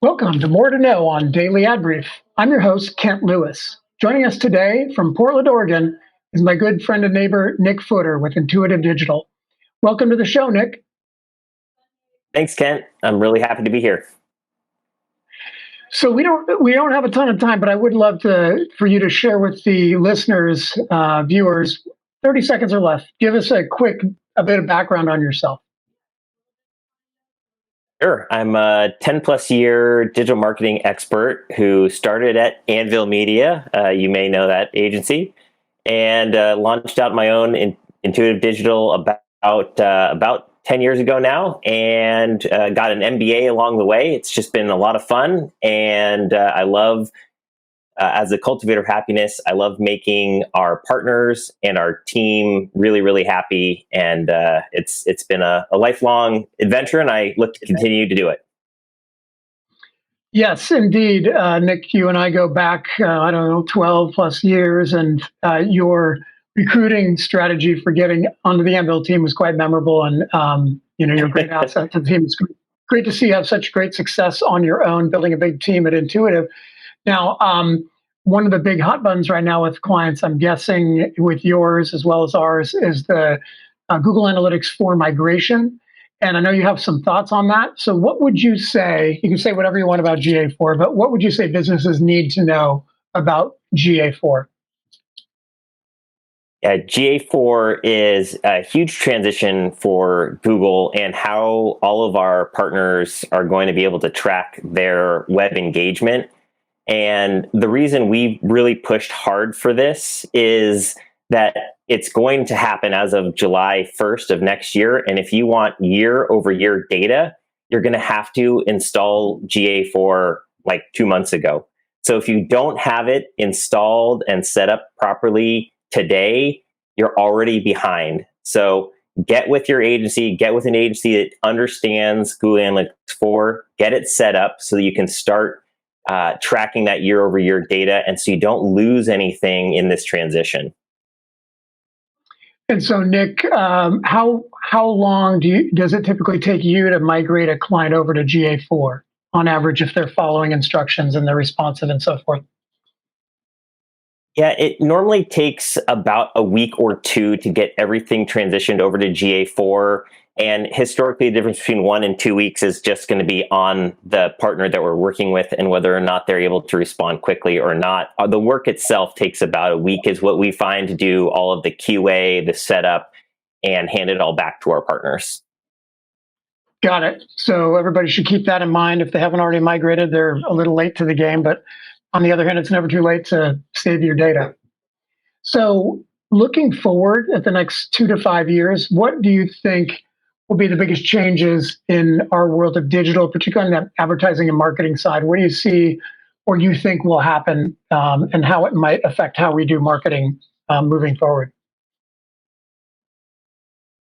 Welcome to More to Know on Daily Ad Brief. I'm your host, Kent Lewis. Joining us today from Portland, Oregon, is my good friend and neighbor, Nick Footer with Intuitive Digital. Welcome to the show, Nick. Thanks, Kent. I'm really happy to be here. So we don't have a ton of time, but I would love for you to share with the listeners, viewers, 30 seconds or less. Give us a bit of background on yourself. Sure. I'm a 10 plus year digital marketing expert who started at Anvil Media. You may know that agency, and launched out my own Intuitive Digital about 10 years ago now, and got an MBA along the way. It's just been a lot of fun, and I love, as a cultivator of happiness, I love making our partners and our team really, really happy. And it's been a lifelong adventure, and I look to continue to do it. Yes, indeed. Nick, you and I go back, 12 plus years, and your recruiting strategy for getting onto the Anvil team was quite memorable. And, you're a great asset to the team. It's great to see you have such great success on your own, building a big team at Intuitive. Now, one of the big hot buttons right now with clients, I'm guessing with yours as well as ours, is the Google Analytics 4 migration. And I know you have some thoughts on that. So what would you say? You can say whatever you want about GA4, but what would you say businesses need to know about GA4? Yeah, GA4 is a huge transition for Google and how all of our partners are going to be able to track their web engagement. And the reason we really pushed hard for this is that it's going to happen as of July 1st of next year. And if you want year over year data, you're going to have to install GA4 like 2 months ago. So if you don't have it installed and set up properly today, you're already behind. So get with your agency, get with an agency that understands Google Analytics 4, get it set up so that you can start tracking that year over year data, and so you don't lose anything in this transition. And so, Nick, how long does it typically take you to migrate a client over to GA4 on average if they're following instructions and they're responsive and so forth? Yeah, it normally takes about a week or two to get everything transitioned over to GA4. And historically, the difference between 1 and 2 weeks is just going to be on the partner that we're working with and whether or not they're able to respond quickly or not. The work itself takes about a week is what we find to do all of the QA, the setup, and hand it all back to our partners. Got it. So everybody should keep that in mind. If they haven't already migrated, they're a little late to the game. But on the other hand, it's never too late to save your data. So looking forward at the next 2 to 5 years, what do you think will be the biggest changes in our world of digital, particularly on the advertising and marketing side? What do you see or you think will happen, and how it might affect how we do marketing moving forward?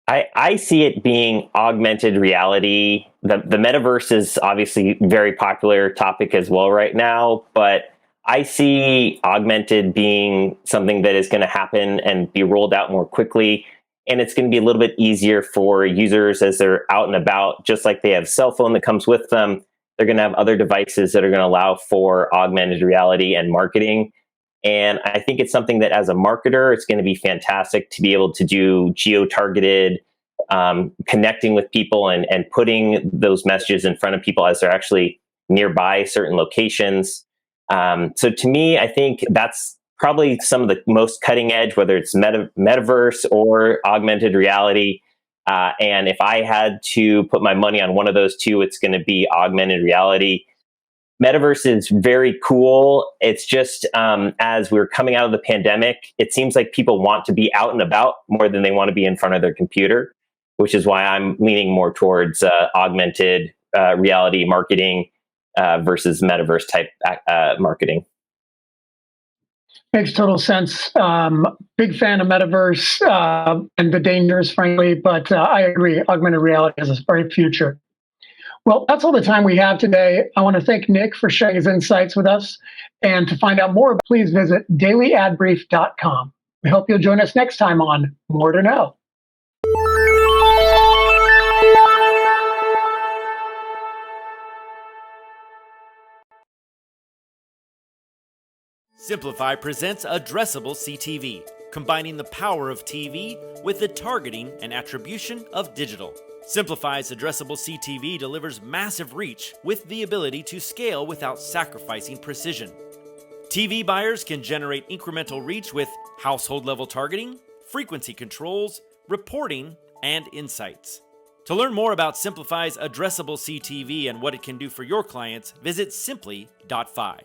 I see it being augmented reality. The metaverse is obviously a very popular topic as well right now, but I see augmented being something that is going to happen and be rolled out more quickly. And it's going to be a little bit easier for users as they're out and about, just like they have a cell phone that comes with them. They're going to have other devices that are going to allow for augmented reality and marketing. And I think it's something that as a marketer, it's going to be fantastic to be able to do geo-targeted connecting with people and putting those messages in front of people as they're actually nearby certain locations. So to me, I think that's probably some of the most cutting edge, whether it's metaverse or augmented reality. And if I had to put my money on one of those two, it's going to be augmented reality. Metaverse is very cool. It's just as we're coming out of the pandemic, it seems like people want to be out and about more than they want to be in front of their computer, which is why I'm leaning more towards augmented reality marketing versus metaverse type marketing. Makes total sense. Big fan of metaverse and the dangers, frankly, but I agree. Augmented reality is a bright future. Well, that's all the time we have today. I want to thank Nick for sharing his insights with us. And to find out more, please visit dailyadbrief.com. We hope you'll join us next time on More to Know. Simplify presents Addressable CTV, combining the power of TV with the targeting and attribution of digital. Simplify's Addressable CTV delivers massive reach with the ability to scale without sacrificing precision. TV buyers can generate incremental reach with household-level targeting, frequency controls, reporting, and insights. To learn more about Simplify's Addressable CTV and what it can do for your clients, visit simply.fi.